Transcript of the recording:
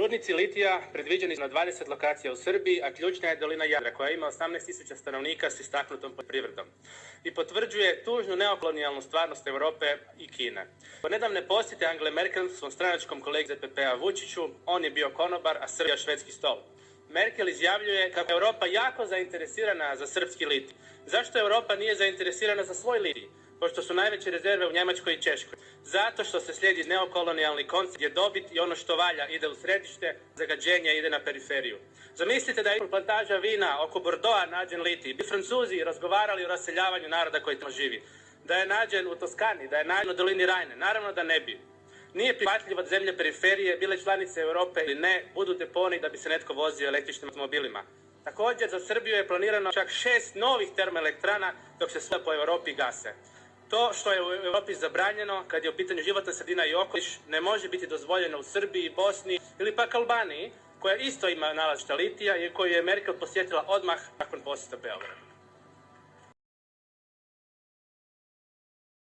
Rudnici litija predviđeni su na 20 lokacija u Srbiji, a ključna je dolina Jadra koja ima 18.000 stanovnika s istaknutom poljoprivredom i potvrđuje tužnu neokolonijalnu stvarnost Europe i Kine. Po nedavne posjete Angele Merkel svom stranačkom kolegi ZPP-a Vučiću, on je bio konobar, a Srbija švedski stol. Merkel izjavljuje kako je Europa jako zainteresirana za srpski litij. Zašto Europa nije zainteresirana za svoj litij? Pošto su najveće rezerve u Njemačkoj i Češkoj. Zato što se slijedi neokolonijalni koncept gdje dobit i ono što valja ide u središte, zagađenje ide na periferiju. Zamislite da je plantaža vina oko Bordeauxa nađen litij. Bi Francuzi razgovarali o raseljavanju naroda koji tamo živi. Da je nađen u Toskani, da je nađen u dolini Rajne. Naravno da ne bi. Nije prihvatljivo od zemlje periferije, bile članice Europe ili ne, budu deponi da bi se netko vozio električnim automobilima. Također za Srbiju je planirano čak 6 novih termoelektrana dok se sve po Europi gase. To što je u Europi zabranjeno, kad je u pitanju životna sredina i okoliš, ne može biti dozvoljeno u Srbiji, Bosni ili pak Albaniji, koja isto ima nalazišta litija i koju je Merkel posjetila odmah nakon posjeta Beogradu.